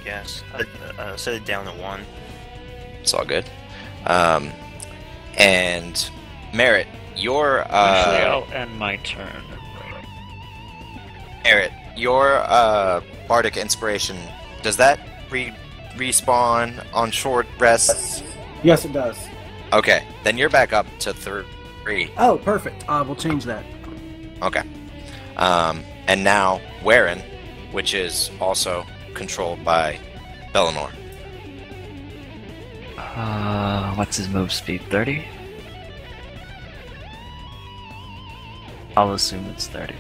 guess. Set it down to 1. It's all good. And Merritt, your Actually, I'll end my turn. Merritt, your bardic inspiration, does that respawn on short rests? Yes, it does. Okay, then you're back up to 3. Oh, perfect. We'll change that. Okay. And now Warren, which is also controlled by Bellinor. What's his move speed? 30? I'll assume it's 30.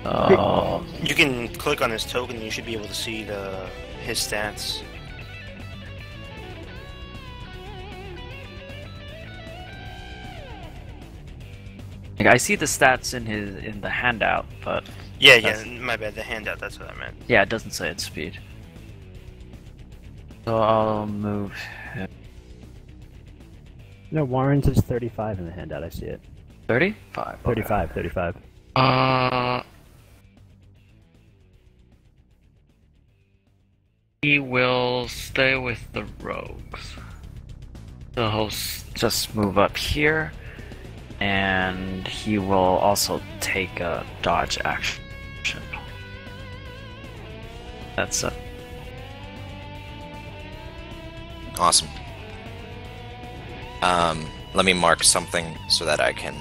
Oh. You can click on his token and you should be able to see his stats. Like, I see the stats in the handout, but Yeah, my bad. The handout. That's what I meant. yeah, it doesn't say its speed. So I'll move him. No, Warren's is 35 in the handout. I see it. 35? 35, 35. He will stay with the rogues. So he'll just move up here, and he will also take a dodge action. That's it. Awesome. Let me mark something so that I can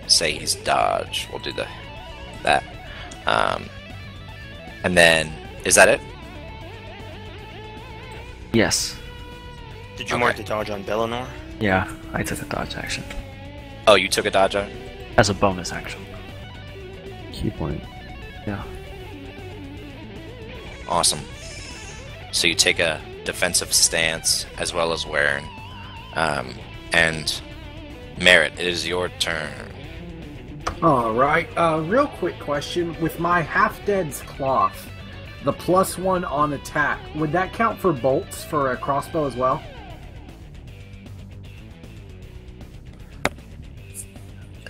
say he's dodge. We'll do that. And then, is that it? Yes. Did you mark the dodge on Bellinor? Yeah, I took a dodge action. Oh, you took a dodge out? As a bonus action. Key point. Yeah. Awesome. So you take a defensive stance as well as Warren. And Merritt, it is your turn. Alright, real quick question. With my Half-Dead's Cloth, the +1 on attack, would that count for bolts for a crossbow as well?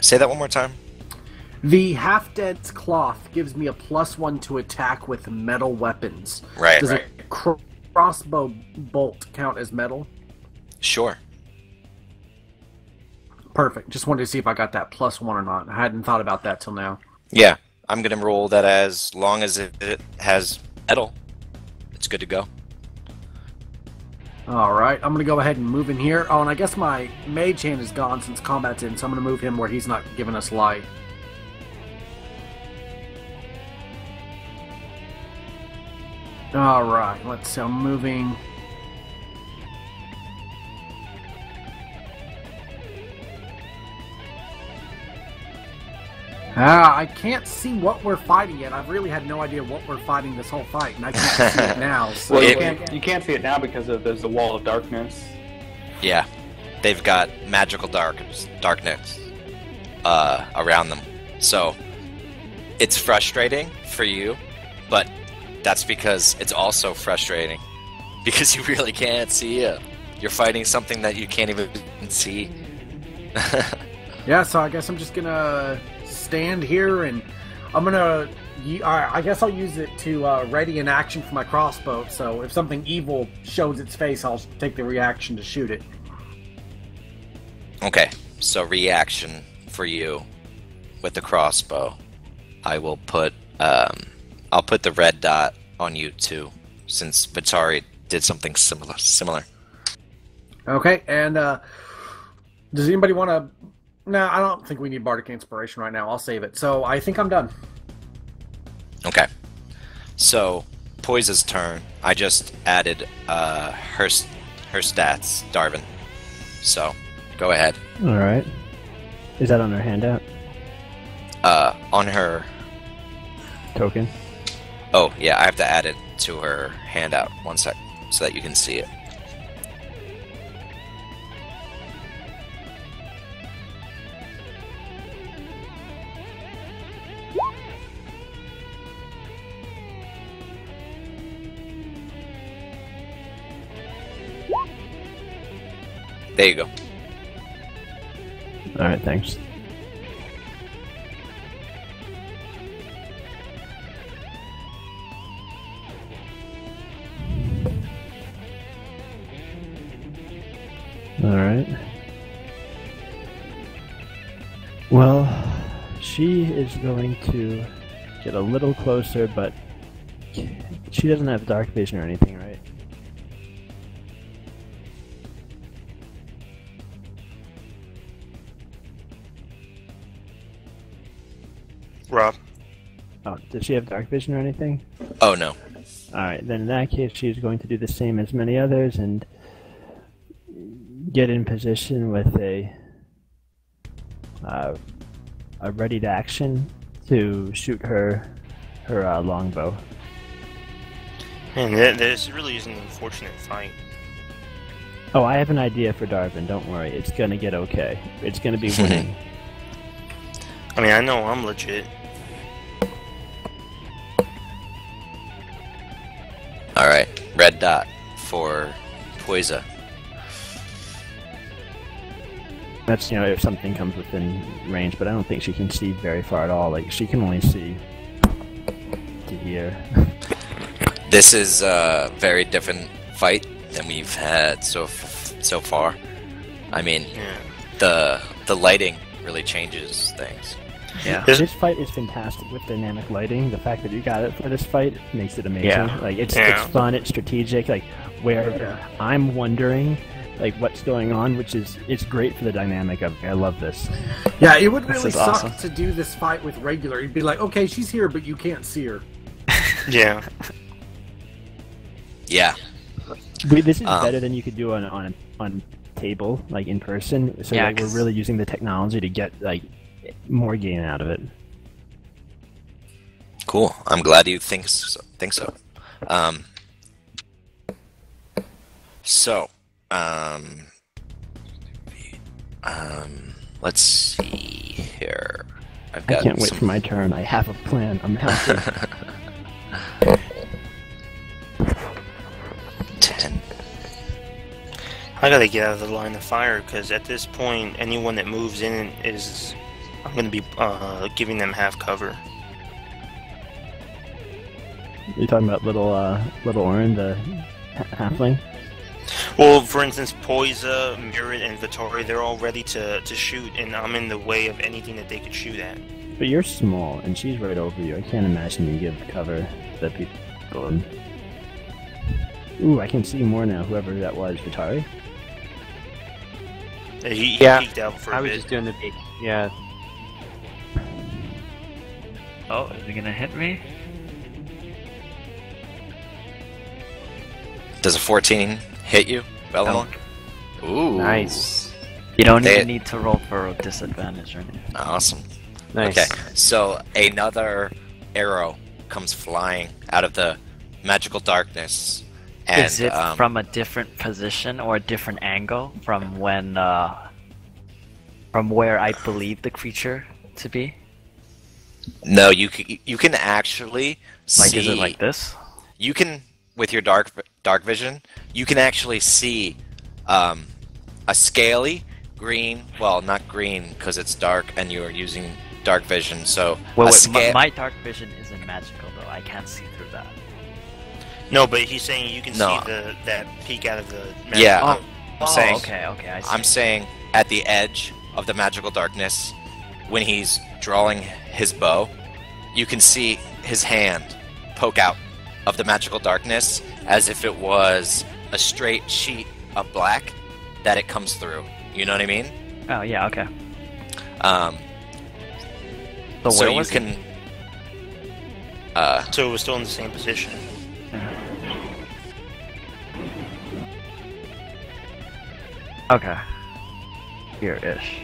Say that one more time. The Half-Dead's Cloth gives me a +1 to attack with metal weapons. Right, Does right. a crossbow bolt count as metal? Sure. Perfect. Just wanted to see if I got that +1 or not. I hadn't thought about that till now. Yeah, I'm going to roll that as long as it has metal. It's good to go. Alright, I'm going to go ahead and move in here. Oh, and I guess my mage hand is gone since combat's in, so I'm going to move him where he's not giving us light. Alright, let's see, I'm moving... I can't see what we're fighting yet. I've really had no idea what we're fighting this whole fight, and I can't see it now. So Well, you can't see it now because there's a wall of darkness. Yeah, they've got magical darkness around them. So it's frustrating for you, but that's because it's also frustrating because you really can't see it. You're fighting something that you can't even see. Yeah, so I guess I'm just gonna stand here, and I'm gonna... I guess I'll use it to ready an action for my crossbow, so if something evil shows its face, I'll take the reaction to shoot it. Okay, so reaction for you with the crossbow. I will put... I'll put the red dot on you too, since Vitari did something similar. Okay, and does anybody want to... No, I don't think we need Bardic Inspiration right now. I'll save it. So I think I'm done. Okay. So, Poise's turn. I just added her stats, Darvin. So, go ahead. Alright. Is that on her handout? On her... Token? Oh, yeah, I have to add it to her handout. One sec, so that you can see it. There you go. Alright, thanks. Alright. Well, she is going to get a little closer, but she doesn't have dark vision or anything, right? Rob. Oh, does she have dark vision or anything? Oh no. Alright, then in that case she's going to do the same as many others and get in position with a readied action to shoot her longbow. Man, this really is an unfortunate fight. Oh, I have an idea for Darvin, don't worry. It's gonna get okay. It's gonna be winning. I mean, I know I'm legit. Alright, red dot for Poisa. That's, you know, if something comes within range, but I don't think she can see very far at all. Like, she can only see to here. This is a very different fight than we've had so far. I mean, Yeah. the lighting really changes things. Yeah. This fight is fantastic with dynamic lighting. The fact that you got it for this fight makes it amazing. Yeah. Like, it's Yeah. fun, it's strategic. Like, where I'm wondering, like, what's going on, which is, it's great for the dynamic of it. I love this. Yeah, it would This really is suck awesome. to do this fight with regular. You'd be like, okay, she's here, but you can't see her. Yeah. Yeah. This is better than you could do on table, like in person. So Yeah, like, we're 'cause- really using the technology to get like more gain out of it. Cool. I'm glad you think so. Let's see here. I've I got can't wait some- for my turn. I have a plan. I'm happy. 10. I gotta get out of the line of fire because at this point, anyone that moves in is. I'm gonna be giving them half cover. You're talking about little Orin, the halfling. Well, for instance, Poisa, Mirrit, and Vittori, they're all ready to shoot, and I'm in the way of anything that they could shoot at. But you're small, and she's right over you. I can't imagine you give cover to the people. Ooh, I can see more now. Whoever that was, Vitari. He Yeah, peeked out for I a was bit. just doing the peek. Yeah. Oh, is he gonna hit me? Does a 14 hit you, Bella? Ooh. Nice. You don't They- even need to roll for a disadvantage or anything. Awesome. Nice. Okay, so another arrow comes flying out of the magical darkness. And, Is it from a different position or a different angle from when, from where I believe the creature to be? No, you can actually Like, see. is it like this? You can, with your dark vision, you can actually see a scaly green. Well, not green because it's dark and you are using dark vision. So Well, a wait, sca- my dark vision isn't magical though. I can't see through that. No, but he's saying you can No. see that peek out of the. Yeah, Oh, I'm saying. okay, I see. I'm saying at the edge of the magical darkness, when he's drawing his bow, you can see his hand poke out of the magical darkness as if it was a straight sheet of black that it comes through. You know what I mean? Oh, yeah, okay. So where you was can. So it was still in the same position. Okay. Here-ish.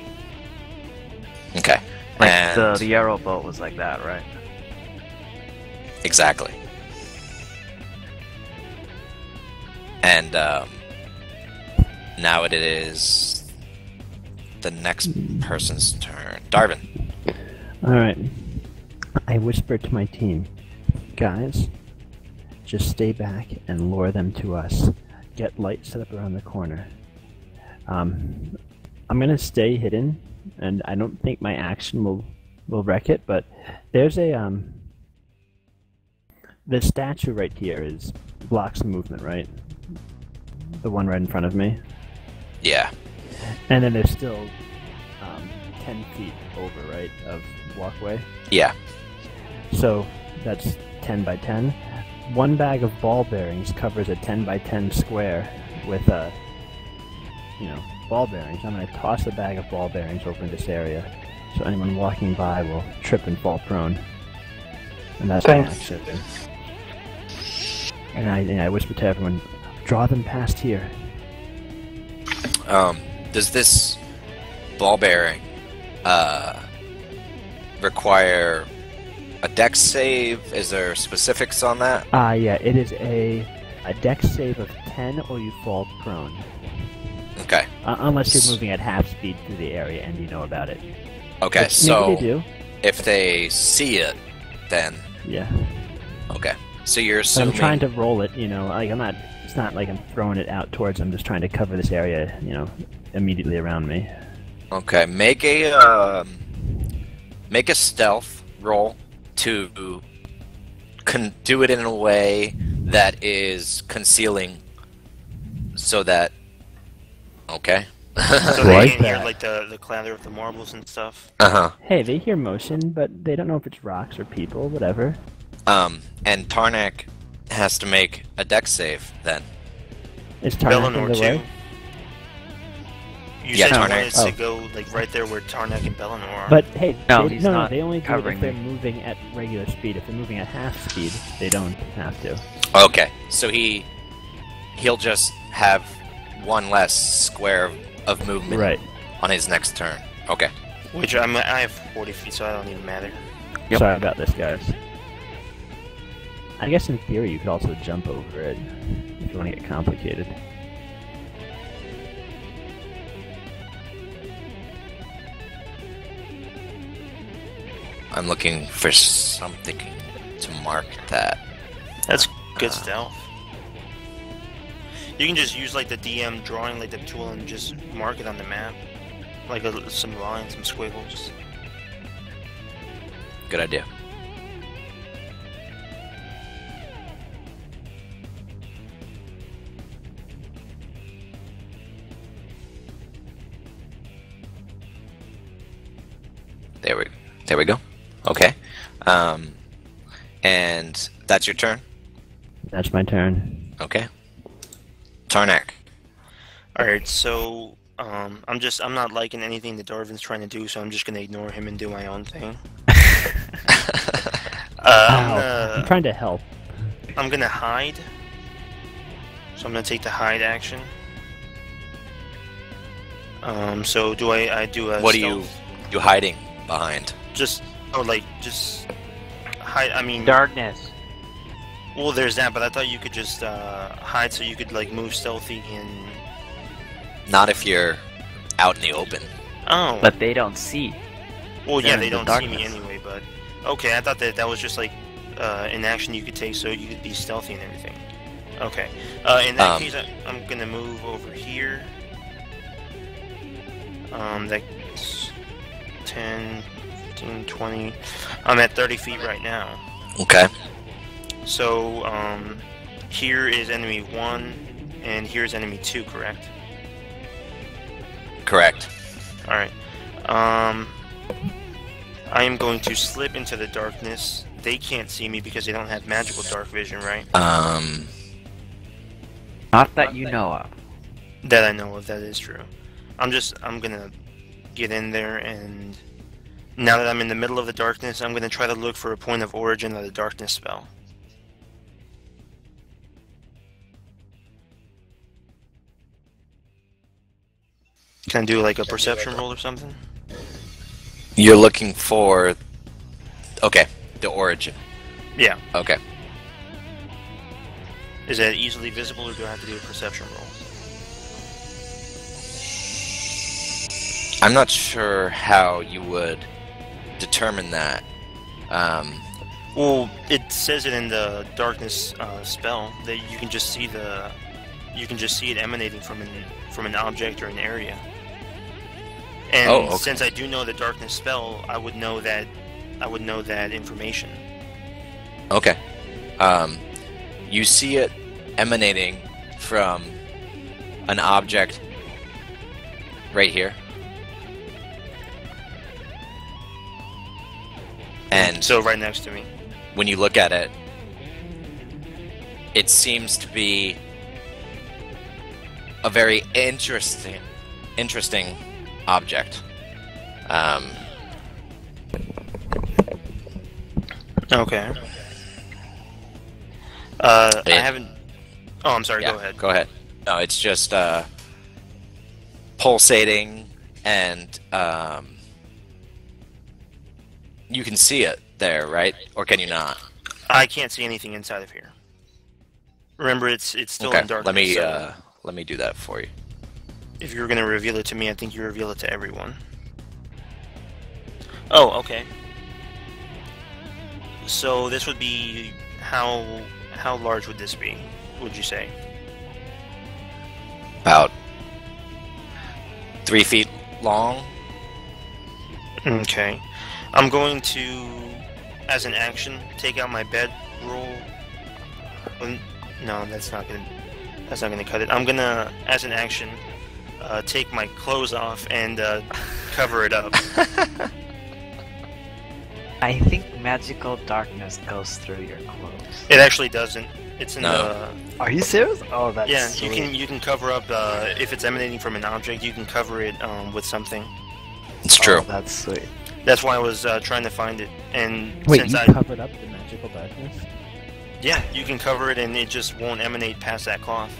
Okay. Like, and the arrow boat was like that, right? exactly. And now it is the next person's turn. Darvin. Alright. I whisper to my team, guys, just stay back and lure them to us. Get light set up around the corner. I'm gonna stay hidden, and I don't think my action will wreck it, but there's a the statue right here is blocks the movement, right? The one right in front of me. Yeah. And then there's still 10 feet over, right, of walkway. Yeah. So that's 10 by 10. One bag of ball bearings covers a 10 by 10 square with ball bearings. I'm going to toss a bag of ball bearings over in this area, so anyone walking by will trip and fall prone. And that's my Thanks. action. And I whisper to everyone, draw them past here. Does this ball bearing require a dex save? Is there specifics on that? Yeah, it is a dex save of 10 or you fall prone. Okay. Unless you're moving at half speed through the area and you know about it. Okay, Which so maybe they do. if they see it, then Yeah. okay. So you're But assuming I'm trying to roll it, like I'm not. It's not like I'm throwing it out towards them. I'm just trying to cover this area, immediately around me. Okay, make a stealth roll to do it in a way that is concealing, so that. Okay. So they Like can't hear that. like the clatter of the marbles and stuff. Hey, they hear motion, but they don't know if it's rocks or people, whatever. And Tarnak has to make a dex save then. Is Tarnak in Bellinor the too. way? You Yeah, said you Tarnak. wanted to go like right there where Tarnak and Bellinor are. But hey, No, they, he's no, not they only do it covering if they're me. moving at regular speed. If they're moving at half speed, they don't have to. Okay, so he'll just have one less square of movement Right. on his next turn. Okay. Which I have 40 feet, so I don't even matter. Yep. Sorry about this, guys. I guess in theory you could also jump over it if you want to get complicated. I'm looking for something to mark that. That's good stealth. You can just use like the DM drawing like the tool and just mark it on the map, like some lines, some squiggles. Good idea. There we go. Okay. And that's your turn? That's my turn. Okay. Tarnak. Alright, so I'm not liking anything that Darvin's trying to do, so I'm just gonna ignore him and do my own thing. I'm trying to help. I'm gonna hide. So I'm gonna take the hide action. So do I do a What stealth? are you hiding behind? Just hide. I mean, Darkness. well, there's that, but I thought you could just hide so you could like move stealthy and. Not if you're out in the open. Oh. But they don't see. Well, yeah, they're they in the don't see me darkness. anyway, but okay. I thought that was just like an action you could take so you could be stealthy and everything. Okay. In that case, I'm gonna move over here. That's 10, 15, 20. I'm at 30 feet right now. Okay. So, here is enemy 1, and here's enemy 2, correct? Correct. Alright. I am going to slip into the darkness. They can't see me because they don't have magical dark vision, right? Not that you know of. That I know of, that is true. I'm gonna get in there, and now that I'm in the middle of the darkness, I'm gonna try to look for a point of origin of the darkness spell. Can I do like a perception roll or something? You're looking for... Okay, the origin. Yeah. Okay. Is that easily visible, or do I have to do a perception roll? I'm not sure how you would determine that. Well, it says it in the darkness spell that you can just see it emanating from an object or an area. And okay. since I do know the darkness spell, I would know that information. Okay. You see it emanating from an object right here. And So right next to me. when you look at it, it seems to be a very interesting object. Okay. I It- haven't. Oh, I'm sorry. Yeah, Go ahead. Go ahead. No, it's just pulsating, and you can see it there, right? Or can you not? I can't see anything inside of here. Remember, it's still Okay, in darkness. let me do that for you. If you're gonna reveal it to me, I think you reveal it to everyone. Oh, okay. So this would be how large would this be? Would you say? About 3 feet long. Okay. I'm going to, as an action, take out my bedroll. No, that's not gonna cut it. I'm gonna, as an action, take my clothes off and cover it up. I think magical darkness goes through your clothes. It actually doesn't. It's in No. Are you serious? Oh, that's yeah. sweet. You can cover up if it's emanating from an object. You can cover it with something. It's true. Oh, that's sweet. That's why I was trying to find it. And Wait, since you I covered up the magical darkness? yeah, you can cover it and it just won't emanate past that cloth.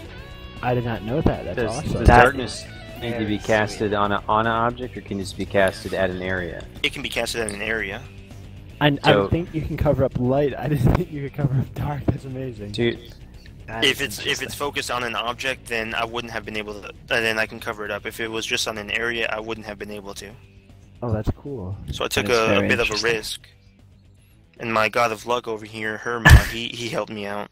I did not know that. That's Does awesome. That darkness need to be very casted on an object, or can it just be casted at an area? It can be casted in an area. I So- think you can cover up light. I didn't think you could cover up dark. That's amazing. Dude, That If is it's interesting. focused on an object, then I wouldn't have been able to. Then I can cover it up. If it was just on an area, I wouldn't have been able to. Oh, that's cool. So I took is a very bit of a interesting. risk. And my god of luck over here, Herma, he helped me out.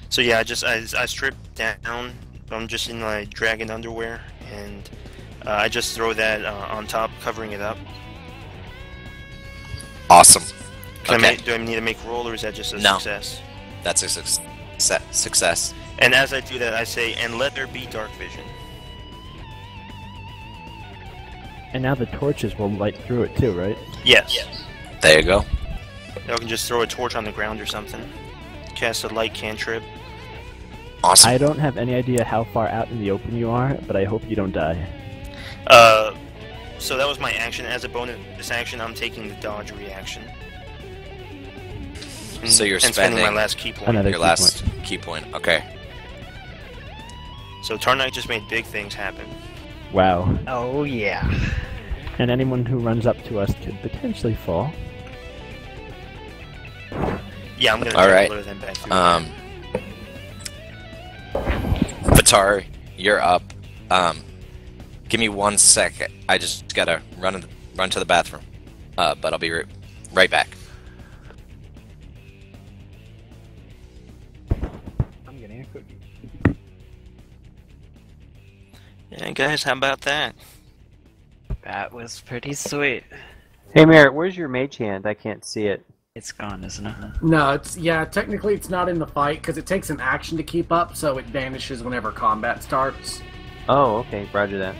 So yeah, I stripped down. I'm just in my dragon underwear, and I just throw that on top, covering it up. Awesome. Can Okay. do I need to make a roll, or is that just a No. success? That's a success. And as I do that, I say, and let there be dark vision. And now the torches will light through it too, right? Yes. There you go. I can just throw a torch on the ground or something. Cast a light cantrip. Awesome. I don't have any idea how far out in the open you are, but I hope you don't die. So that was my action. As a bonus action, I'm taking the dodge reaction. So you're and spending my spending last key point. Another Your key last key point. Okay. So Tarnak just made big things happen. Wow. Oh yeah. And anyone who runs up to us could potentially fall. Yeah, I'm gonna All try right. to lure them back through. Vitar, you're up. Give me 1 second. I just gotta run to the bathroom. But I'll be right back. I'm getting a cookie. Yeah, guys, how about that? That was pretty sweet. hey Merritt, where's your mage hand? I can't see it. It's gone, isn't it? No, technically it's not in the fight because it takes an action to keep up, so it vanishes whenever combat starts. Oh, okay, roger that.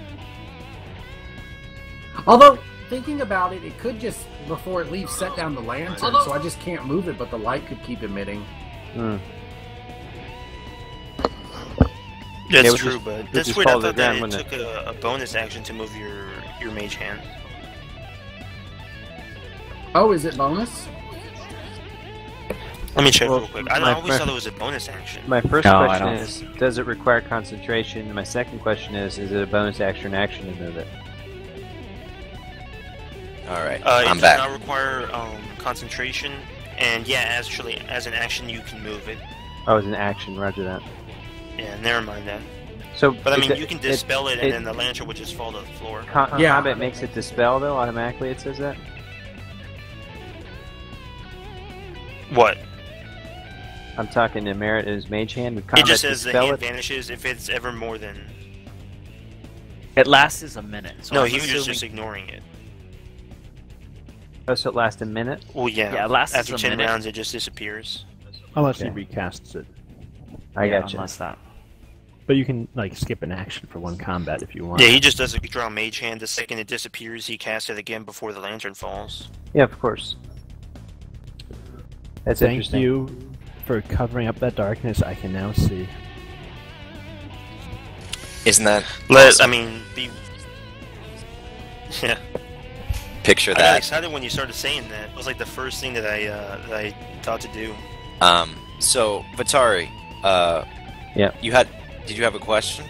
Although, thinking about it, it could just, before it leaves, set down the lantern, so I just can't move it, but the light could keep emitting. Hmm. That's we'll true, just- but we'll that's just weird. I follow the thought that ground, it wouldn't took a bonus action to move your mage hand. Oh, is it bonus? Let me check Well, real quick. I my- always my- thought it was a bonus action. My first No, I question don't. is, does it require concentration? And my second question is it a bonus action to move it? All right. It I'm does back. not require concentration, and yeah, actually, as an action, you can move it. Oh, it's an action, roger that. Yeah, never mind that. So, But I is mean, it- you can dispel it, and it- then the lantern would just fall to the floor. Yeah. Combat makes it dispel, though, automatically it says that? What? I'm talking to Merritt and his mage hand. Would combat It just says the dispel hand it? vanishes if it's ever more than. It lasts a minute. So No, I'm he was assuming... just ignoring it. Oh, so it lasts a minute? Well, yeah. Yeah, it lasts after a 10 minute. rounds, it just disappears. Unless Okay. he recasts it. I Yeah, gotcha. unless that. But you can like skip an action for one combat if you want. Yeah, he just does a draw mage hand. The second it disappears, he casts it again before the lantern falls. Yeah, of course. That's Thank interesting. you for covering up that darkness. I can now see. Isn't that I mean, yeah. picture I got that? excited when you started saying that. It was like the first thing that I thought to do. So Vatari, Yeah. Did you have a question?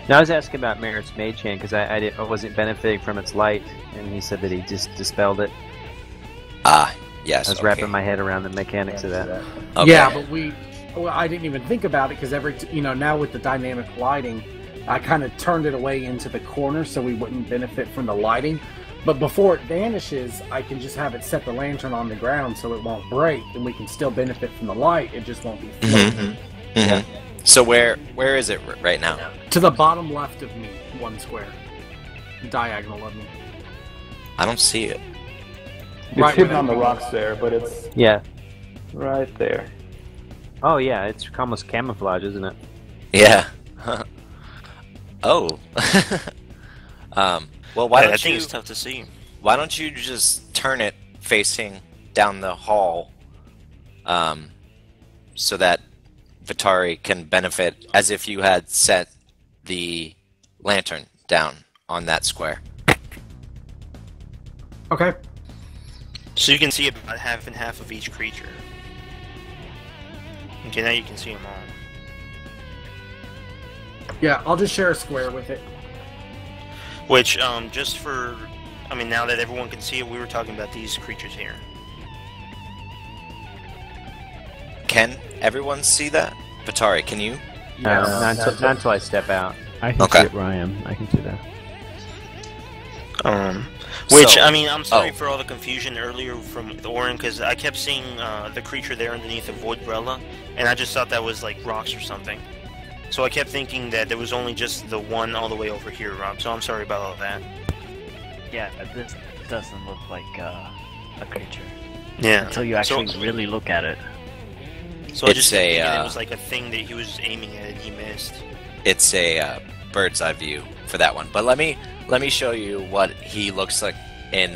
No, I was asking about Merritt's Mage Hand because I wasn't benefiting from its light, and he said that he just dispelled it. Yes. I was wrapping my head around the mechanics of that. Okay. Yeah, but I didn't even think about it because now with the dynamic lighting, I kind of turned it away into the corner so we wouldn't benefit from the lighting. But before it vanishes, I can just have it set the lantern on the ground so it won't break, and we can still benefit from the light. It just won't be floating. Mhm. So where is it right now? To the bottom left of me, 1 square. Diagonal of me. I don't see it. It's Right hidden where on the that rocks there, but it's Yeah. right there. Oh yeah, it's almost camouflage, isn't it? Yeah. Oh. Well, why I don't think you? it's tough to see. Why don't you just turn it facing down the hall, so that Vatari can benefit as if you had set the lantern down on that square. Okay. So you can see about half and half of each creature. Okay, now you can see them all. Yeah, I'll just share a square with it. Which, just for... I mean, now that everyone can see it, we were talking about these creatures here. Can everyone see that? Vatari, can you? No, not until I step out. I can Okay. see it where I am. I can see that. Which, So- I mean, I'm sorry oh. for all the confusion earlier from Orin, because I kept seeing the creature there underneath the voidbrella, and I just thought that was like rocks or something. So I kept thinking that there was only just the one all the way over here, Rob, so I'm sorry about all that. Yeah, this doesn't look like a creature Yeah. until you actually So, really look at it. so I It's just a, thinking it uh, was like a thing that he was aiming at and he missed. It's a bird's eye view for that one. But let me show you what he looks like in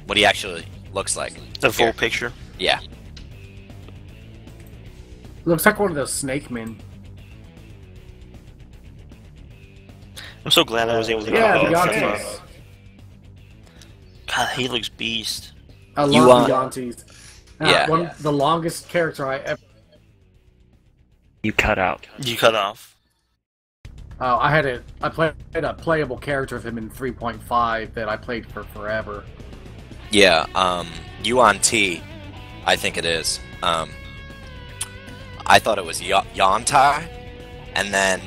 what he actually looks like. The full Here. picture. Yeah. Looks like one of those snake men. I'm so glad I was able to Yeah, get the that Yankees. stuff up. God, he looks beast. I You love the want- Yankees. Yeah. The longest character I ever... You cut out. You cut off. I played a playable character of him in 3.5 that I played for forever. Yeah, Yuan T, I think it is. I thought it was Yantai, and then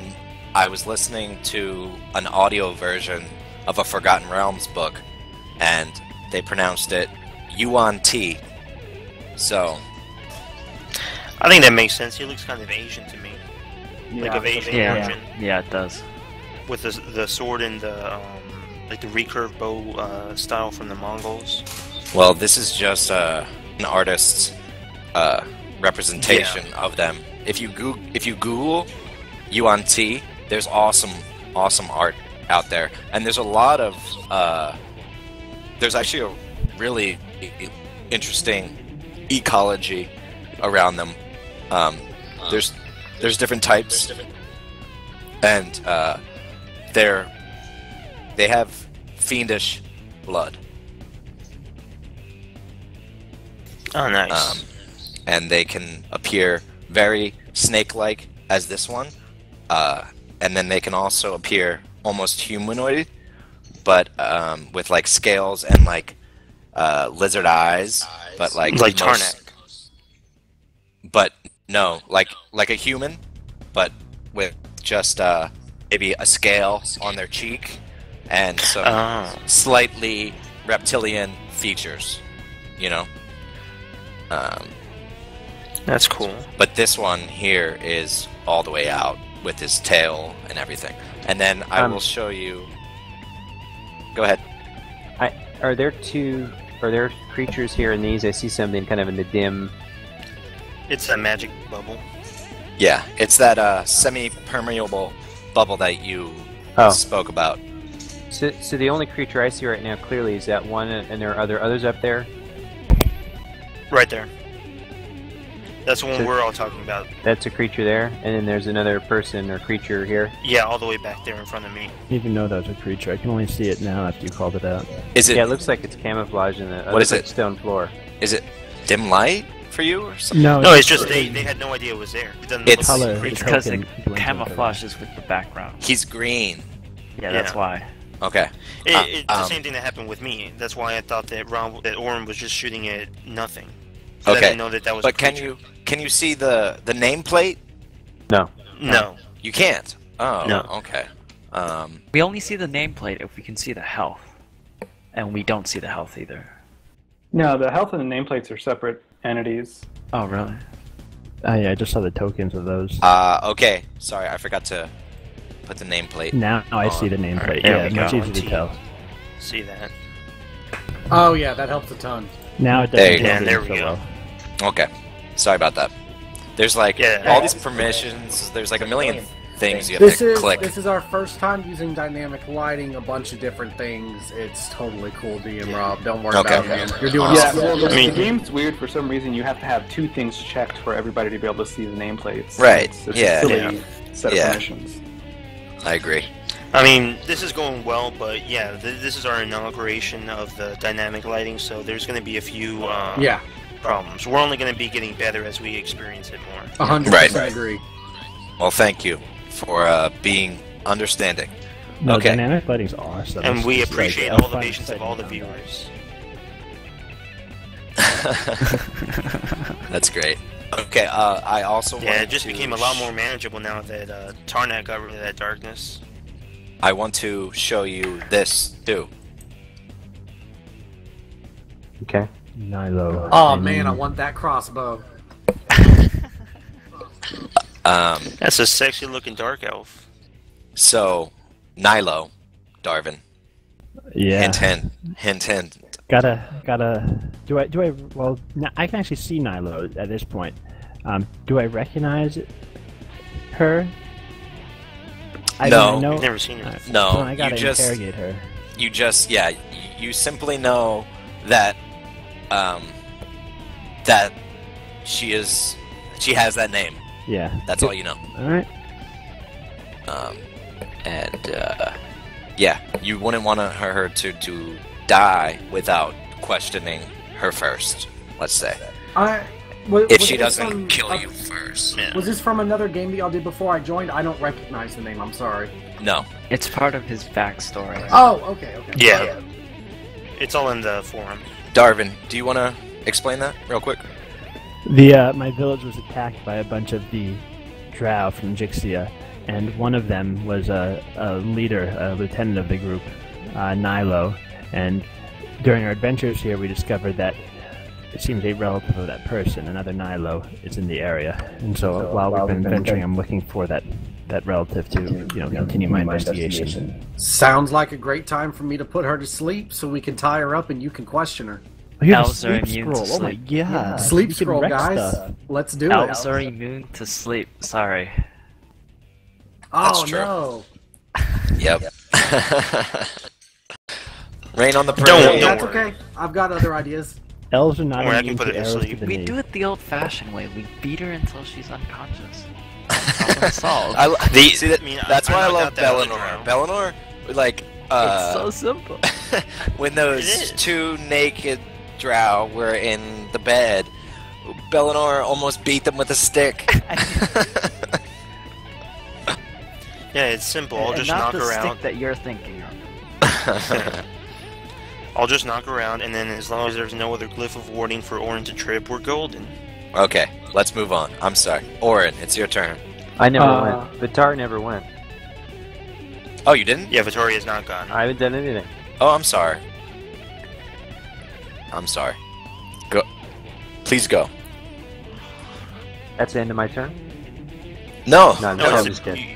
I was listening to an audio version of a Forgotten Realms book, and they pronounced it Yuan T. So, I think that makes sense. He looks kind of Asian to me. Like of Asian Yeah, origin. yeah, it does. With the sword and the like the recurve bow style from the Mongols. well, this is just an artist's representation of them. If you Google Yuan T, there's awesome art out there, and there's a lot of there's actually a really interesting ecology around them. There's different types, and they have fiendish blood, Oh, nice. and they can appear very snake-like as this one, and then they can also appear almost humanoid, but with like scales and like lizard eyes, but like Tarnak. But no, like a human, but with just maybe a scale on their cheek and some Oh. slightly reptilian features, you know. That's cool. But this one here is all the way out with his tail and everything. And then I will show you. Go ahead. Are there creatures here in these? I see something kind of in the dim. It's a magic bubble. Yeah, it's that semi-permeable bubble that you Oh. spoke about. So the only creature I see right now clearly is that one, and there are others up there. Right there. That's the one So- we're all talking about. That's a creature there, and then there's another person or creature here. Yeah, all the way back there in front of me. I didn't even know that was a creature. I can only see it now after you called it out. Is it? Yeah, it looks like it's camouflaged in the What is like it? stone floor. Is it dim light for you or something? No, No, it's just they had no idea it was there. It doesn't It's- look color. like a It's creature. because token it blinks camouflages with the background. He's green. Yeah, that's Yeah. why. Okay. It's the same thing that happened with me. That's why I thought that Orin was just shooting at nothing. 'Cause I Okay. didn't know that was a But creature. can you see the nameplate? No. No. You can't. Oh, No. okay. We only see the nameplate if we can see the health. And we don't see the health either. No, the health and the nameplates are separate entities. Oh, really? Oh yeah, I just saw the tokens of those. Okay. Sorry, I forgot to put the nameplate. Now I see the nameplate. Alright, there Yeah, we much go. easier to tell. See that? Oh yeah, that helps a ton. Now it There doesn't you go. feel There we so go. well. Okay. Sorry about that. There's like Yeah. all these permissions. There's like a million things you have This to is click. this is our first time using dynamic lighting, a bunch of different things. It's totally cool, DM Rob. Don't worry Okay. about it, man. You're doing Yeah, awesome. well, the, I mean- the game's weird for some reason. You have to have two things checked for everybody to be able to see the nameplates. Right, It's yeah. a silly set of Yeah. permissions. I agree. I mean, this is going well, but yeah, this is our inauguration of the dynamic lighting, so there's going to be a few Yeah, problems. We're only going to be getting better as we experience it more. 100% Right. agree. Well, thank you for being understanding. No, Okay. dynamic lighting's awesome. And It's we just, like, appreciate I all the find it patience of all the exciting. viewers. That's great. Okay. I also Yeah, wanted it just to became a lot more manageable now that Tarnak got rid of that darkness. I want to show you this too. Okay. Nilo. Oh man, I want that crossbow. That's a sexy looking dark elf. So, Nilo, Darvin. Yeah. Hint, hint, hint, hint. Gotta. Do I? Well, I can actually see Nilo at this point. Do I recognize her? No. I know. I've never seen her. No, So I gotta you just interrogate her. you just yeah you simply know that that she has that name. Yeah. That's all you know. All right. Yeah, you wouldn't want her to die without questioning her first. Let's say if Was she this doesn't from- kill you first. Yeah. Was this from another game that y'all did before I joined? I don't recognize the name. I'm sorry. No. It's part of his backstory. Oh, okay. Yeah. It's all in the forum. Darvin, do you want to explain that real quick? My village was attacked by a bunch of the Drow from Jixia, and one of them was a leader, a lieutenant of the group, Nilo. And during our adventures here, we discovered that it seems a relative of that person, another Nilo, is in the area. And so while we've been adventuring, I'm looking for that relative to continue my investigation. Sounds like a great time for me to put her to sleep so we can tie her up and you can question her. Oh, you have a Elves are sleep immune to scroll. Oh my sleep. god. Sleep You can scroll, wreck guys. stuff. Let's do Elves it. are immune to sleep. Sorry. That's Oh true. no. Yep. Rain on the Don't parade. That's worry. okay. I've got other ideas. Elves are not Don't worry, I immune can put to it to arrows to sleep. the We knee. do it the old-fashioned way. We beat her until she's unconscious. Problem solved. See that? I mean, That's I why I knocked love out that other Bellinor. Drow. Bellinor, like, It's so simple. when It those is. two naked Drow were in the bed, Bellinor almost beat them with a stick. Yeah, it's simple. I'll And just not knock the her stick out. that you're thinking of. I'll just knock her out, and then as long as there's no other glyph of warding for Orin to trip, we're golden. Okay, let's move on. I'm sorry. Orin, it's your turn. I never went. Vitar never went. Oh, you didn't? Yeah, Vittoria's not gone. I haven't done anything. Oh, I'm sorry. I'm sorry. Go. Please go. That's the end of my turn? No. No, No, I'm it's just kidding.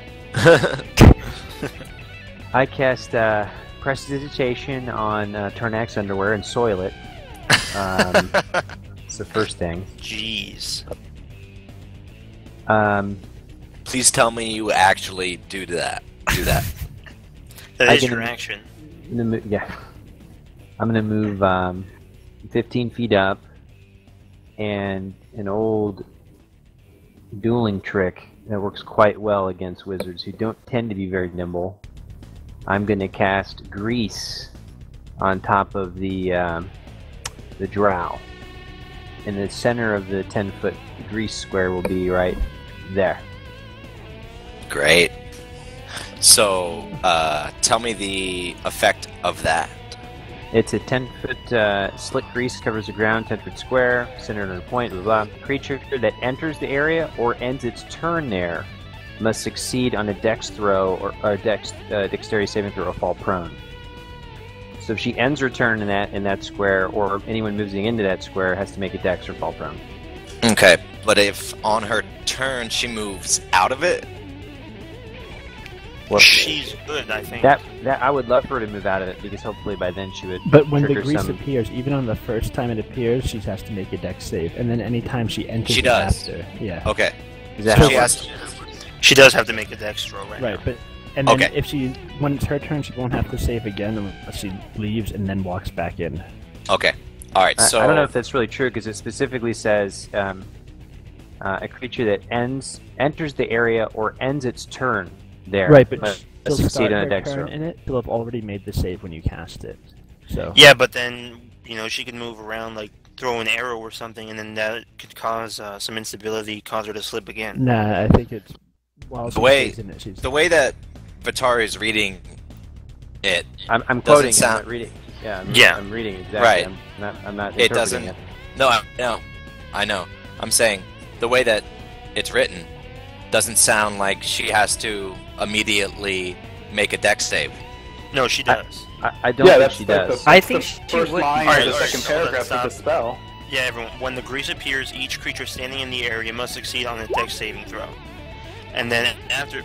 I cast Prestidigitation on Tarnak's underwear and soil it. It's the first thing. Jeez. Please tell me you actually do that. Do that. That I is can- your action. Yeah. I'm gonna move 15 feet up, and an old dueling trick that works quite well against wizards who don't tend to be very nimble. I'm gonna cast Grease on top of the Drow. In the center of the 10-foot grease square will be right there. Great. So, tell me the effect of that. It's a 10-foot slick grease covers the ground, 10-foot square, centered on a point, blah, blah. Creature that enters the area or ends its turn there must succeed on a dex throw or dexterity saving throw or fall prone. So if she ends her turn in that square, or anyone moving into that square has to make a dex or fall prone. Okay, but if on her turn she moves out of it, Well, She's good, I think. that I would love for her to move out of it because hopefully by then she would. But when the trigger grease some... appears, even on the first time it appears, she has to make a dex save, and then anytime she enters She it does. after, yeah. okay. Is that So how she it has works? She does have to make a dex throw right Right, now. but and then Okay. when it's her turn, she won't have to save again unless she leaves and then walks back in. Okay. All right. So I don't know if that's really true because it specifically says a creature that enters the area or ends its turn there. Right, but must she'll succeed start on a her dex turn throw. in it. She'll have already made the save when you cast it. So Yeah, but then, she can move around, like, throw an arrow or something, and then that could cause some instability, cause her to slip again. nah, I think it's while The way- she's in it, she's the way that Vitari is reading it, I'm Doesn't quoting. I'm sound- not reading. Yeah. Yeah. I'm reading exactly. Right. I'm not. It interpreting doesn't. It. No, I know. I'm saying the way that it's written doesn't sound like she has to immediately make a dex save. No, she does. I don't think she does. I think the she first would- line Alright, of the alright, second hold on, paragraph of the stop. spell. Yeah, everyone. When the grease appears, each creature standing in the area must succeed on a dex saving throw. And then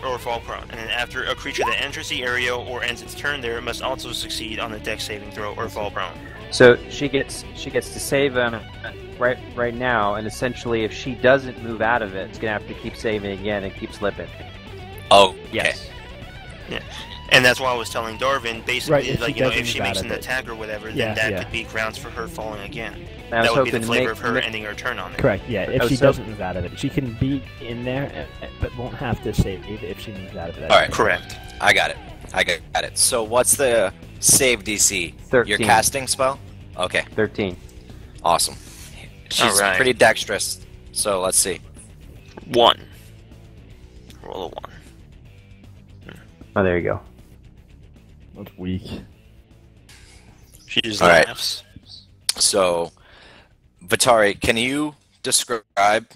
or fall prone. And then after a creature that enters the area or ends its turn there must also succeed on a dex saving throw or fall prone. So she gets to save right now, and essentially, if she doesn't move out of it, it's gonna have to keep saving again and keep slipping. Oh, okay. Yes. And that's why I was telling Darvin, basically, Right, if like, she if doesn't she move makes out an of it. attack or whatever, Yeah, then that yeah. could be grounds for her falling again. And I was That would be hoping the to flavor of her make- ending her turn on it. correct. Yeah, if Oh, she so- doesn't move out of it, she can be in there, but won't have to save if she moves out of it. All right. Correct. I got it. So what's the save DC? 13. Your casting spell? Okay, 13. awesome. She's Alright. pretty dexterous. So let's see. 1. Roll a 1. Oh, there you go. That's weak. She just All right. laughs. So, Vitari, can you describe?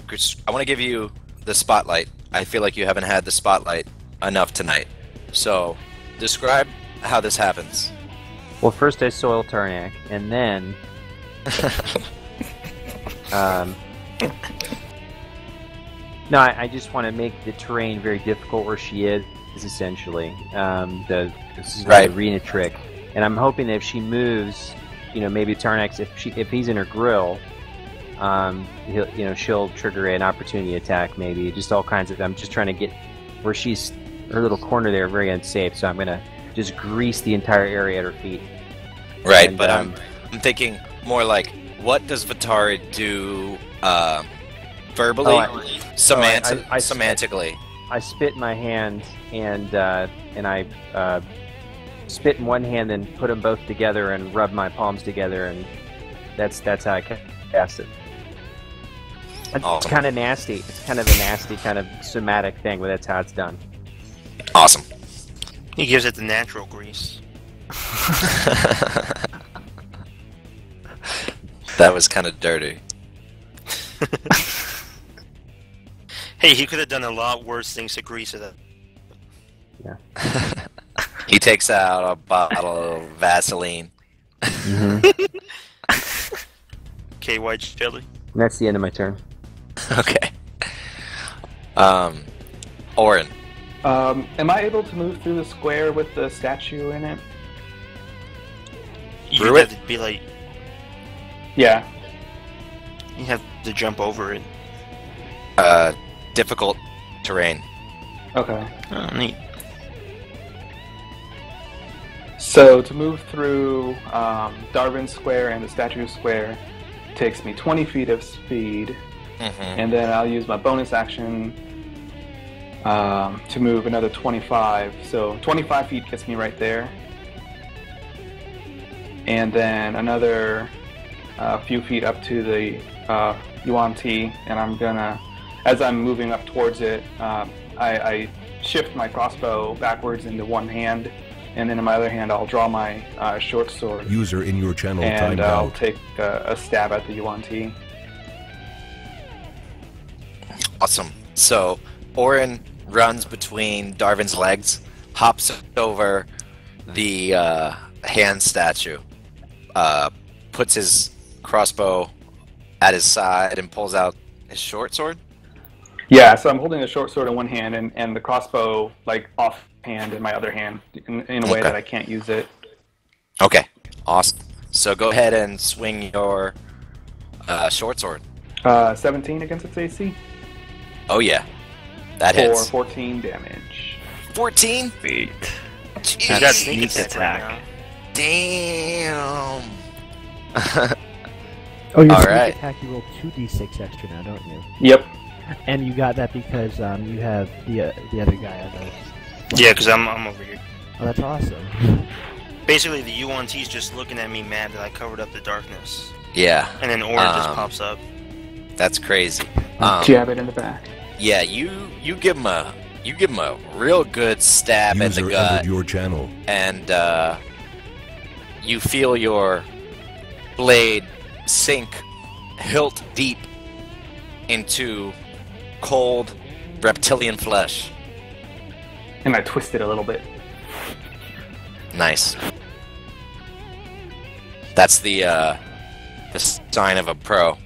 'Cause I want to give you the spotlight. I feel like you haven't had the spotlight enough tonight. So, describe how this happens. Well, first I soil Tarnak, and then no, I just want to make the terrain very difficult where she is, essentially. This is Right. the arena trick, and I'm hoping that if she moves, maybe Tarnak, if he's in her grill, she'll trigger an opportunity attack, maybe just all kinds of. I'm just trying to get where she's her little corner there very unsafe, so I'm gonna just grease the entire area at her feet. Right, And, but I'm thinking more like, what does Vitari do verbally, semantically? I spit in my hand and I spit in one hand and put them both together and rub my palms together, and that's how I cast it. It's Awesome. kind of nasty. It's kind of a nasty kind of somatic thing, but that's how it's done. Awesome. He gives it the natural grease. That was kind of dirty. Hey, he could have done a lot worse things to grease it up. He takes out a bottle of Vaseline. Okay, white chili. And that's the end of my turn. Okay. Orin. Am I able to move through the square with the statue in it? You Through have it? to be like, Yeah. you have to jump over it. Difficult terrain. Okay. Oh, neat. So to move through Darwin Square and the Statue Square takes me 20 feet of speed, and then I'll use my bonus action to move another 25. So 25 feet gets me right there, and then another few feet up to the Yuan Ti, and I'm gonna, as I'm moving up towards it, I shift my crossbow backwards into one hand. And then in my other hand, I'll draw my short sword. User in your channel and timed I'll out. take a stab at the Yuan Ti. Awesome. So Orin runs between Darvin's legs, hops over the hand statue, puts his crossbow at his side, and pulls out his short sword. Yeah, so I'm holding the short sword in one hand and the crossbow like offhand in my other hand in a way that I can't use it. Okay, awesome. So go ahead and swing your short sword. 17 against its AC. Oh yeah, that For hits. 14 damage. 14? Sweet. Jeez. He's got That's sneak sneak attack. attack. Damn. Oh, your All sneak right. attack, you roll 2d6 extra now, don't you? Yep. And you got that because you have the other guy on those. Yeah, because I'm over here. Oh, that's awesome. Basically, the Yuan Ti's just looking at me mad that I covered up the darkness. Yeah, And then Orin just pops up. that's crazy. Jab it in the back. Yeah, you give him a real good stab at the User gut, entered your channel. and you feel your blade sink hilt deep into cold reptilian flesh. And I twist it a little bit. Nice. That's the sign of a pro.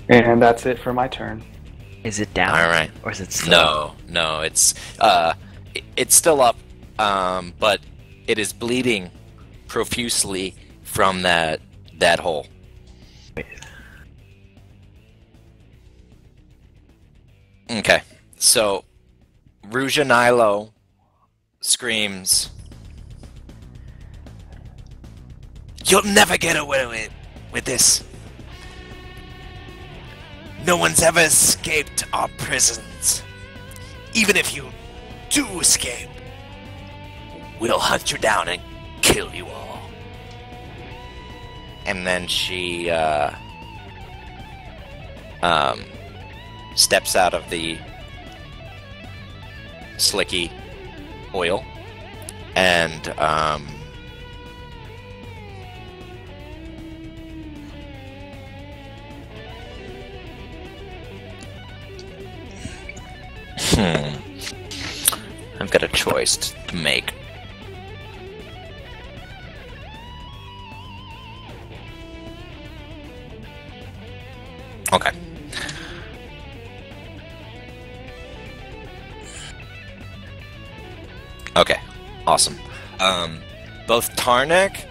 And that's it for my turn. Is it down? All right. Or is it still? No, it's still up, but it is bleeding profusely from that hole. Okay, so Rouzha Nilo screams, "You'll never get away with this. No one's ever escaped our prisons. Even if you do escape, we'll hunt you down and kill you all." And then she steps out of the slicky oil and I've got a choice to make. Okay. Okay, awesome. Both Tarnek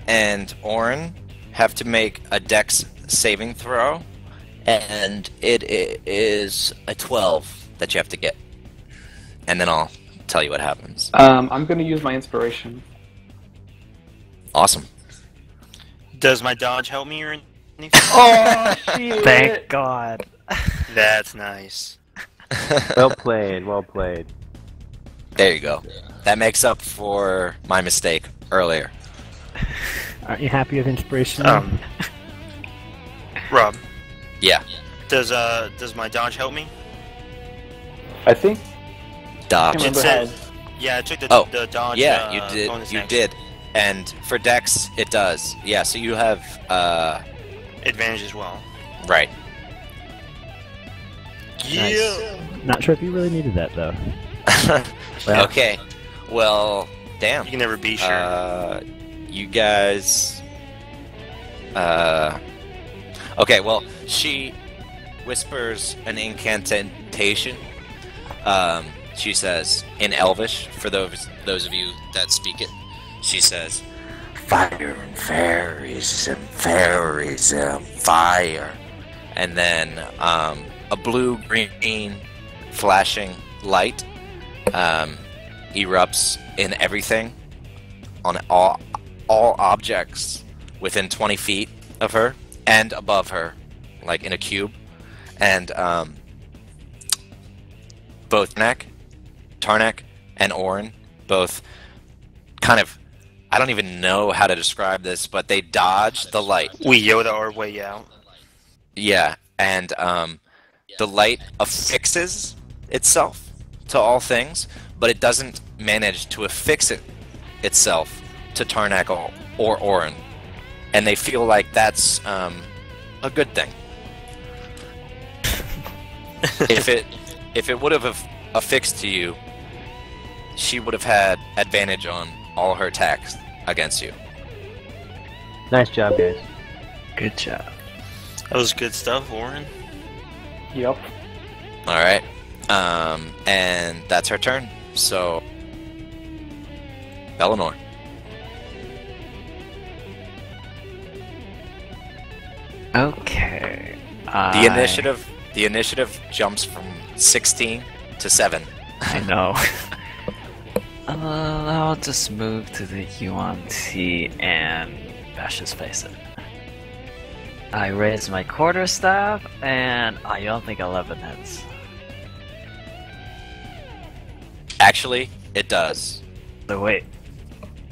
and Orin have to make a dex saving throw, and it is a 12 that you have to get. And then I'll tell you what happens. I'm going to use my inspiration. Awesome. Does my dodge help me or anything? Oh, shit! Thank God. That's nice. Well played, well played. There you go. That makes up for my mistake earlier. Aren't you happy with inspiration? Rob, Yeah. does my dodge help me? I think Dodge. Can't It remember says, yeah, I took the, Oh, the dodge. Yeah, you did. bonus You action. did. And for Dex, it does. Yeah, so you have Advantage as well. right. Yeah. Not sure if you really needed that though. Okay. Well, damn. You can never be sure. You guys. Okay. Well, she whispers an incantation. She says in Elvish, for those of you that speak it. She says, "Fire and fairies and fire," and then a blue-green flashing light erupts in everything, on all objects within 20 feet of her and above her, like in a cube. And both Tarnak and Orin both kind of, I don't even know how to describe this, but they dodge the light. We Yoda our way out. Yeah, and the light affixes itself to all things, but it doesn't manage to affix itself to Tarnak or Orin. And they feel like that's a good thing. If it would have affixed to you, she would have had advantage on all her attacks against you. Nice job, guys. Good job. That was good stuff, Warren. Yep. Alright. And that's her turn. So, Eleanor. Okay. The initiative jumps from 16 to 7. I know. I'll just move to the UNT and bash his face in. I raise my quarterstaff, and I don't think 11 hits. Actually, it does. So wait.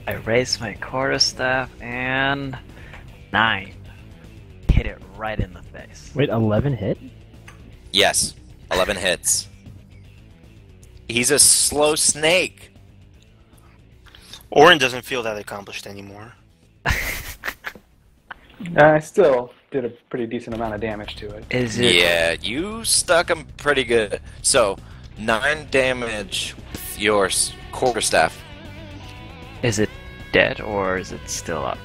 I raise my quarterstaff, and 9. Hit it right in the face. Wait, 11 hit? Yes, 11 hits. He's a slow snake. Orin doesn't feel that accomplished anymore. I still did a pretty decent amount of damage to it. Is it? Yeah, you stuck him pretty good. So, 9 damage with your quarterstaff. Is it dead or is it still up?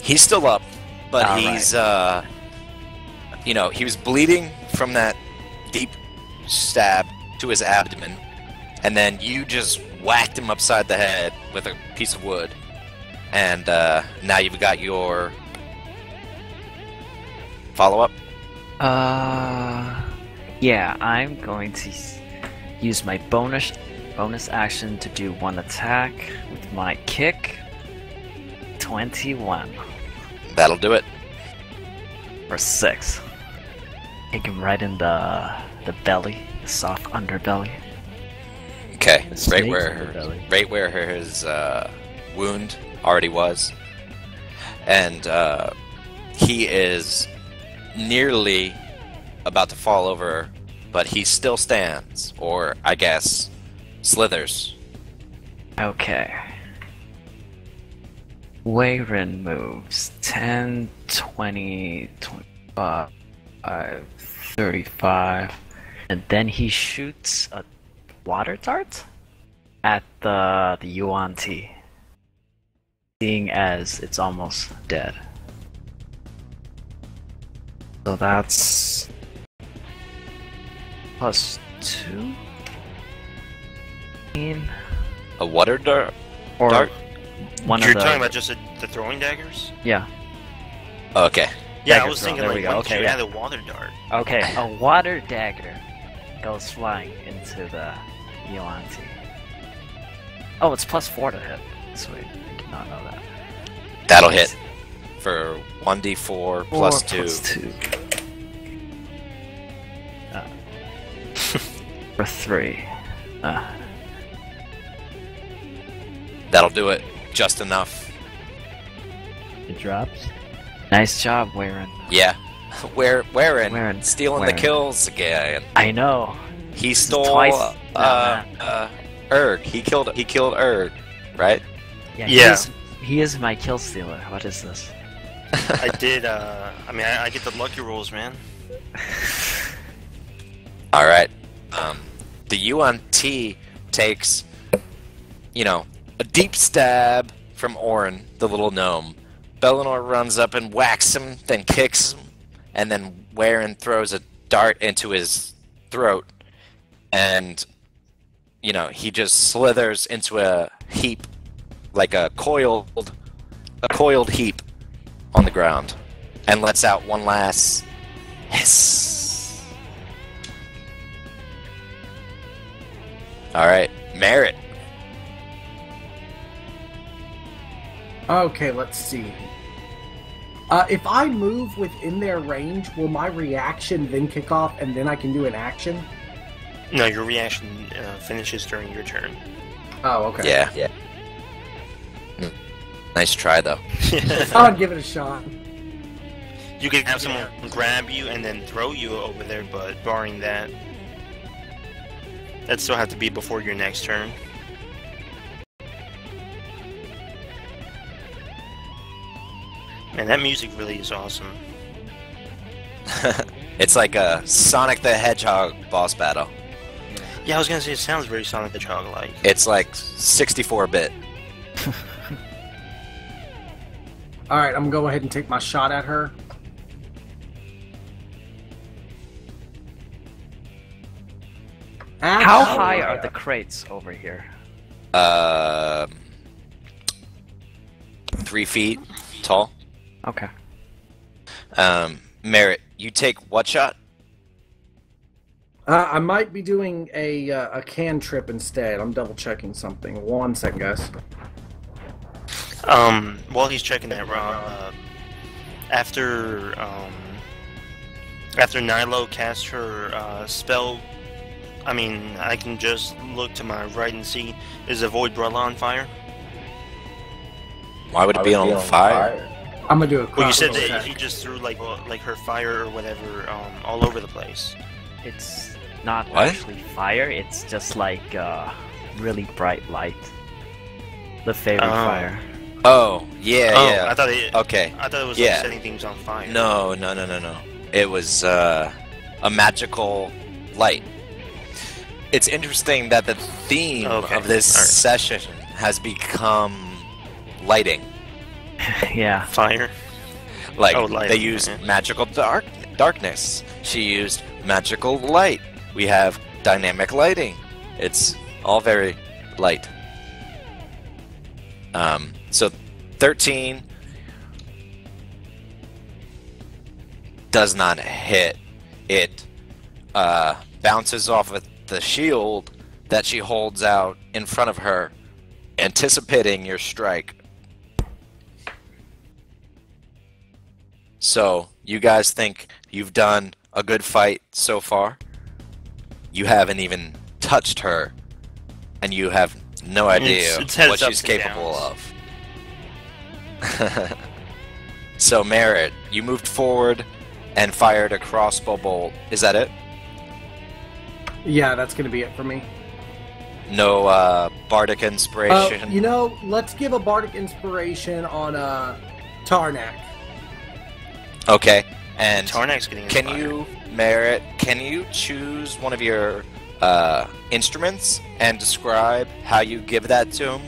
He's still up, but All he's, he was bleeding from that deep stab to his abdomen, and then you just whacked him upside the head with a piece of wood, and now you've got your follow-up. Yeah, I'm going to use my bonus action to do one attack with my kick. 21. That'll do it. For 6. Kick him right in the belly, the soft underbelly. Okay, The right snake's underbelly. where his wound already was, and he is nearly about to fall over, but he still stands, or I guess slithers. Okay. Wayrin moves 10, 20, 25, 35, and then he shoots a water dart at the UNT, seeing as it's almost dead. So that's plus 2. A water dart? Or Dart? one You're of the talking about just the throwing daggers? yeah. Okay. Yeah, I Dagger was throw, thinking there like we go, when okay, you yeah. had a water dart. Okay, a water dagger goes flying into the UNT. Oh, it's plus 4 to hit. Sweet, I did not know that. That'll hit for 1d4 plus 2. Plus 2. For 3. That'll do it. Just enough. It drops. Nice job, Wayrin. Yeah. Wherein Wherein. stealing Wherein. the kills again. I know. He is stole twice Erg. He killed Erg, right? Yeah. He is my kill stealer. What is this? I did, I get the lucky rolls, man. Alright. The UNT takes, a deep stab from Orin, the little gnome. Bellinor runs up and whacks him, then kicks him, and then Waren throws a dart into his throat, and, he just slithers into a heap, like a coiled heap on the ground, and lets out one last hiss. All right, Merit. Okay, let's see. If I move within their range, will my reaction then kick off and then I can do an action? No, your reaction finishes during your turn. Oh, okay. Yeah. Nice try, though. I'll give it a shot. You can have someone grab you and then throw you over there, but barring that, that'd still have to be before your next turn. Man, that music really is awesome. It's like a Sonic the Hedgehog boss battle. Yeah, I was gonna say it sounds very Sonic the Hedgehog-like. It's like 64-bit. Alright, I'm gonna go ahead and take my shot at her. How high are the crates over here? 3 feet tall. Okay. Merit, you take what shot? I might be doing a cantrip instead. I'm double checking something. 1 second, guys. While he's checking that, Rob, after Nilo casts her spell, I mean, I can just look to my right and see, is a voidbrella on fire? Why would it be on fire? I'm gonna do a Well, you said crossbow that check. he just threw like her fire or whatever all over the place. It's not What? actually fire, it's just like really bright light. The fairy fire. Oh, yeah. I thought it. Okay. I thought it was Yeah. like setting things on fire. No. It was a magical light. It's interesting that the theme of this Alright. session has become lighting. Yeah. Fire. Like, Oh, light. they used Okay. magical darkness. She used magical light. We have dynamic lighting. It's all very light. So 13 does not hit. It bounces off of the shield that she holds out in front of her, anticipating your strike. So, you guys think you've done a good fight so far? You haven't even touched her, and you have no idea It's heads what she's ups and capable downs. of. So, Merritt, you moved forward and fired a crossbow bolt. Is that it? Yeah, that's gonna be it for me. No bardic inspiration? You know, let's give a bardic inspiration on Tarnak. Okay, and Tarnak's getting can inspired. you, Merritt, can you choose one of your instruments and describe how you give that to him?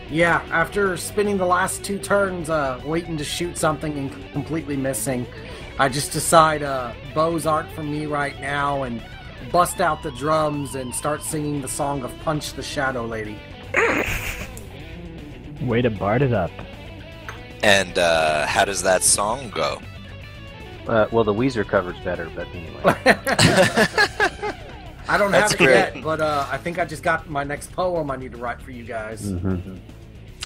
Yeah, after spending the last 2 turns waiting to shoot something and completely missing, I just decide bows aren't for me right now and bust out the drums and start singing the song of Punch the Shadow Lady. Way to bard it up. And how does that song go? Well, the Weezer cover's better, but anyway. I don't That's have it great. yet, but I think I just got my next poem I need to write for you guys. Mm-hmm.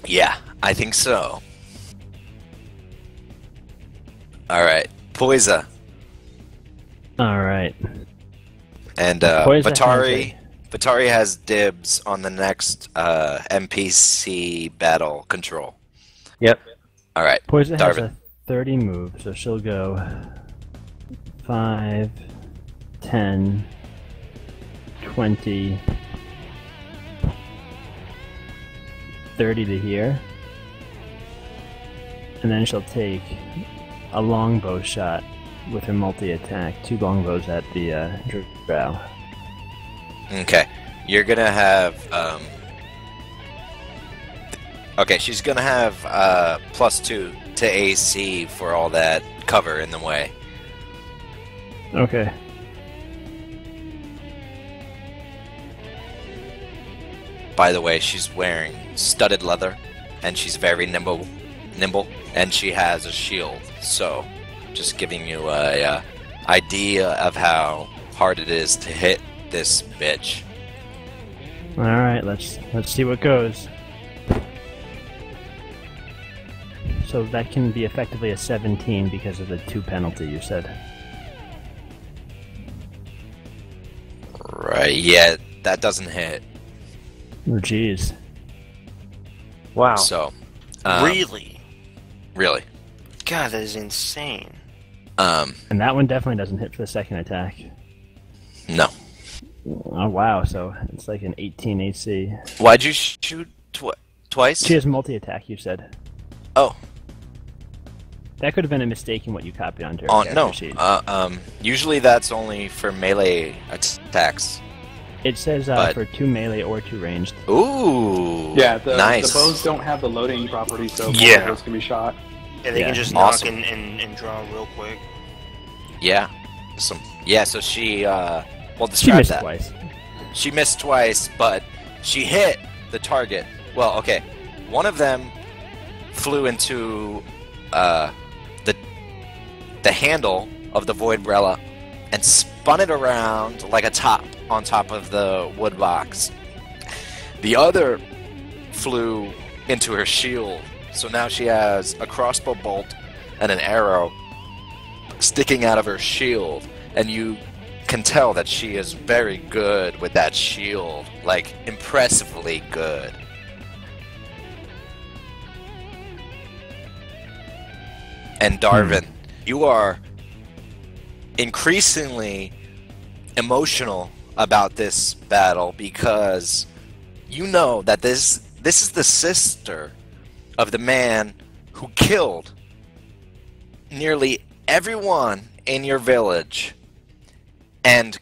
Yeah, I think so. Alright, Poisa. Alright. And Poisa has Batari has dibs on the next NPC battle control. Yep. Alright, Poison has Darvin. a 30 move, so she'll go 5, 10, 20, 30 to here. And then she'll take a longbow shot with her multi-attack. 2 longbows at the Drow. Okay, you're gonna have okay, she's gonna have +2 to AC for all that cover in the way. Okay. By the way, she's wearing studded leather, and she's very nimble, and she has a shield. So, just giving you a idea of how hard it is to hit this bitch. All right, let's see what goes. So that can be effectively a 17 because of the 2 penalty you said. Right, yeah, that doesn't hit. Oh, jeez. Wow. So, Really? really. God, that is insane. And that one definitely doesn't hit for the second attack. No. Oh, wow, so it's like an 18 AC. Why'd you shoot twice? She has multi-attack, you said. Oh, That could have been a mistake in what you copied onto her character no. sheet. Usually that's only for melee attacks. It says but- for 2 melee or 2 ranged. Ooh. Yeah, the nice. bows don't have the loading property, so both Yeah. of those can be shot. Yeah, they Yeah. can just Awesome. knock and draw real quick. Yeah. So she, well, She describe missed that. twice. She missed twice, but she hit the target. Well, okay. One of them flew into the handle of the voidbrella and spun it around like a top on top of the wood box. The other flew into her shield, so now she has a crossbow bolt and an arrow sticking out of her shield, and you can tell that she is very good with that shield, like impressively good. And Darvin, you are increasingly emotional about this battle because you know that this is the sister of the man who killed nearly everyone in your village and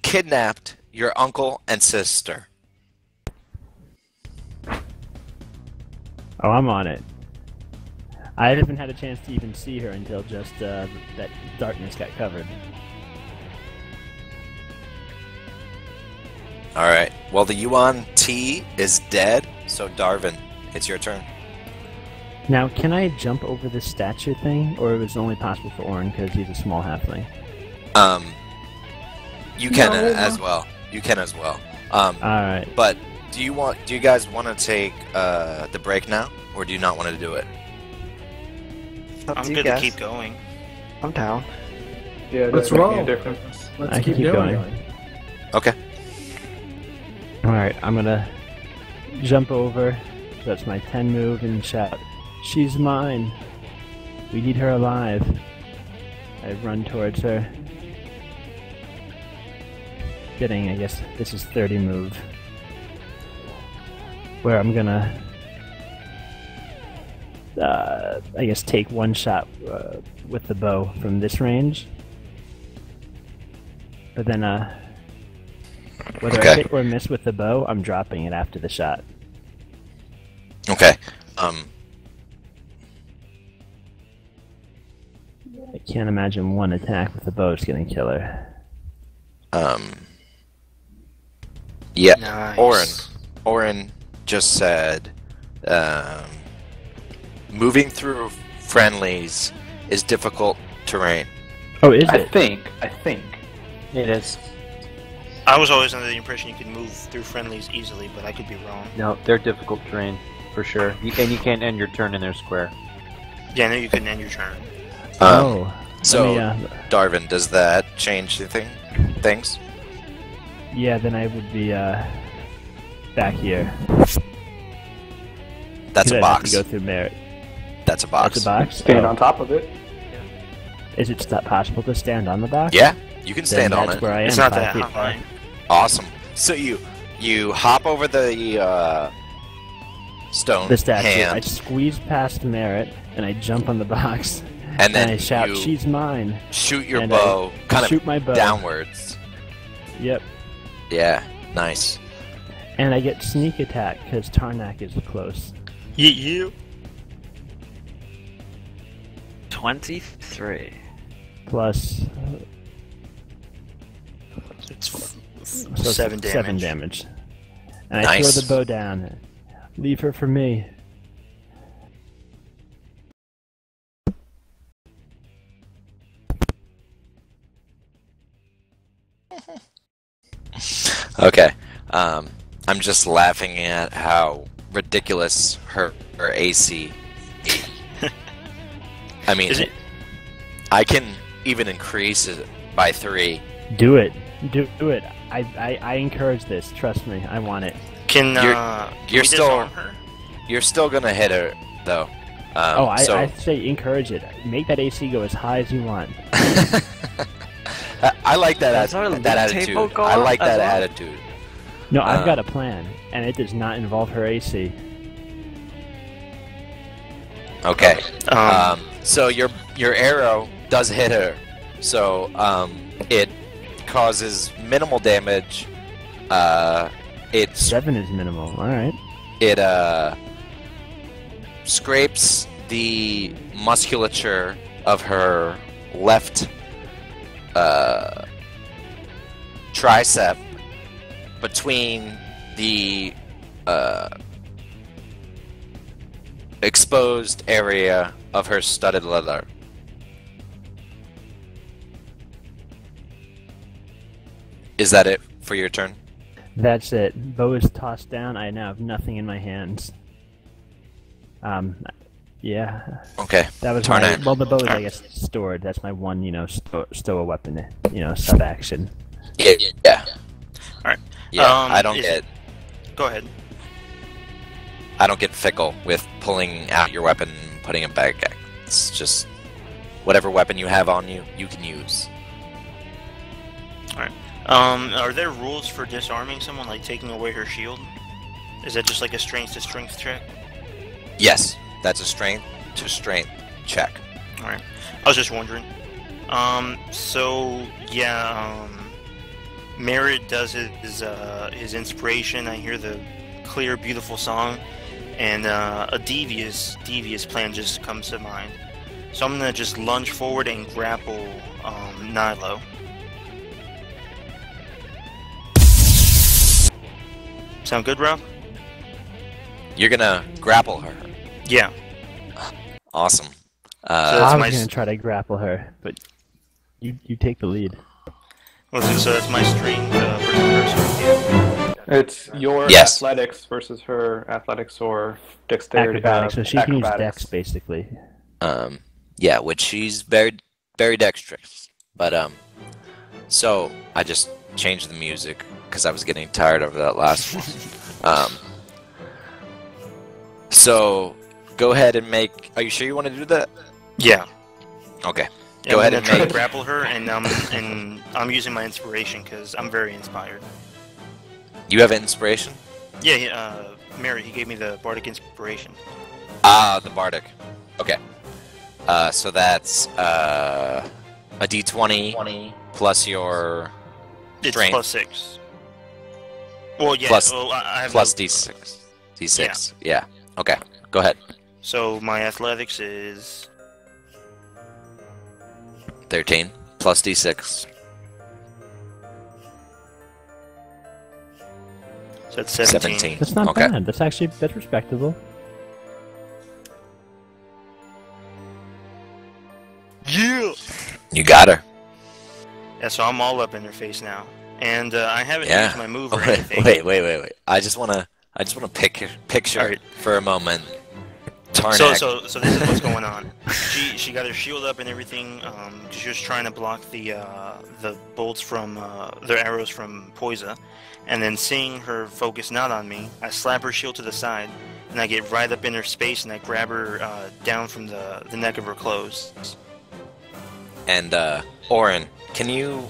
kidnapped your uncle and sister. Oh, I'm on it. I haven't had a chance to even see her until just that darkness got covered. Alright, well the Yuan T is dead, so Darvin, it's your turn. Now, can I jump over this statue thing, or is it only possible for Orin because he's a small halfling? You can No. as well. You can as well. Alright. But do you guys want to take the break now, or do you not want to do it? Up I'm to you good to guys. keep going. I'm down. Yeah, it Let's doesn't make roll. any difference. Let's I can keep keep doing going. it. Okay. Alright, I'm gonna jump over. So that's my 10 move and shout, "She's mine! We need her alive." I run towards her. Getting, I guess, this is 30 move. Where I'm gonna, I guess, take one shot with the bow from this range. But then, whether I Okay. hit or miss with the bow, I'm dropping it after the shot. Okay. I can't imagine one attack with the bow is gonna kill her. Yeah. Nice. Orin just said, moving through friendlies is difficult terrain. Oh, is I it? think. It is. I was always under the impression you could move through friendlies easily, but I could be wrong. No, they're difficult terrain for sure. And you can't end your turn in their square. Yeah, I know you couldn't end your turn. Oh. So, Let me, Darvin, does that change the things? yeah, then I would be back here. That's a I'd have box. to go through merit. That's a box. That's a box. Stand Oh. on top of it. Is it not possible to stand on the box? Yeah, you can Then stand on that's it. where I am. It's not 5 that feet high. far. Awesome. So you hop over the stone The statue. I hand, squeeze past merit and I jump on the box. and then I shout, you "She's mine!" shoot your and bow kind shoot of my bow. downwards. Yep. Yeah, nice. And I get sneak attack because Tarnak is close. You. 23. Plus It's so 7 damage. 7 damage. And I Nice. throw the bow down. Leave her for me. Okay. I'm just laughing at how ridiculous her AC. I mean, Is it? I can even increase it by 3. Do it. Do it. I encourage this. Trust me. I want it. Can you're we still disarm her? you're still gonna hit her though. I say encourage it. Make that AC go as high as you want. I like that Does our that loot attitude. table go I up like as that well? attitude. No, I've got a plan, and it does not involve her AC. Okay. So your arrow does hit her. So it causes minimal damage. It's 7 is minimal. All right. it scrapes the musculature of her left tricep between the exposed area of her studded leather. Is that it for your turn? That's it. Bow is tossed down. I now have nothing in my hands. Yeah. Okay. That was Turn my. it. Well, the bow is, I guess, stored. That's my one, stow a weapon, sub action. Yeah. Alright. Yeah. I don't get. Go ahead. I don't get fickle with pulling out your weapon and putting it back. It's just whatever weapon you have on you, you can use. Alright. Are there rules for disarming someone, like taking away her shield? Is that just like a strength to strength check? Yes, that's a strength to strength check. Alright. I was just wondering. So yeah, Merritt does his inspiration. I hear the clear, beautiful song, and a devious plan just comes to mind. So I'm gonna just lunge forward and grapple Nilo. Sound good, Rob? You're gonna grapple her. Yeah. Awesome. So that's I my was going to try to grapple her, but you take the lead. So that's my strength versus her strength. It's your Yes. athletics versus her athletics or dexterity. Acrobatics, so she can use acrobatics. dex, basically. Yeah, which she's very, very dexterous. But so I just changed the music because I was getting tired of that last one. So go ahead and make. Are you sure you want to do that? Yeah. Okay. Yeah, Go I'm ahead gonna and try to make. grapple her, and I'm using my inspiration because I'm very inspired. You have inspiration? Yeah, Mary, he gave me the bardic inspiration. Ah, the bardic. Okay. So that's a d20 plus your It's strength plus 6. Well, yeah. Plus- I have plus no- d6. D6. Yeah. Okay. Go ahead. So my athletics is 13 plus d6. so that's 17. 17. That's not Okay. bad. That's respectable. Yeah. You got her. Yeah, so I'm all up in her face now, and I haven't Yeah. used my move or Wait, anything. wait. I just wanna picture Alright. for a moment. So Tarnak. this is what's going on. She got her shield up and everything. She was trying to block the bolts from the arrows from Poisa, and then seeing her focus not on me, I slap her shield to the side, and I get right up in her space, and I grab her down from the neck of her clothes. And Oren, can you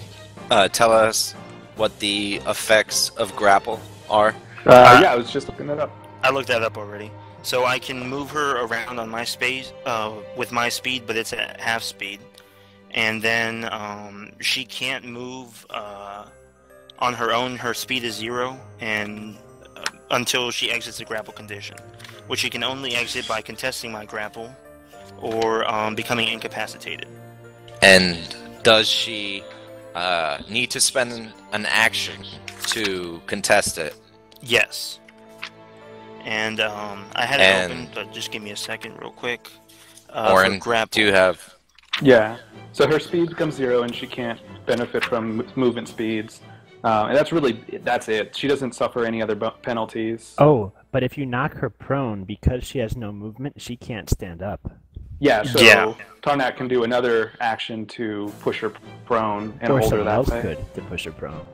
tell us what the effects of grapple are? Yeah, I was just looking that up. I looked that up already. So I can move her around on my space with my speed, but it's at half speed. And then she can't move on her own. Her speed is 0, and until she exits the grapple condition, which she can only exit by contesting my grapple or becoming incapacitated. And does she need to spend an action to contest it? Yes. And I had it open, but just give me a second real quick. Oren, for grapple. do you have... Yeah. So her speed becomes 0, and she can't benefit from movement speeds. And that's it. She doesn't suffer any other penalties. Oh, but if you knock her prone, because she has no movement, she can't stand up. Yeah, so Yeah. Tarnak can do another action to push her prone and Or hold her someone that else way. could to push her prone.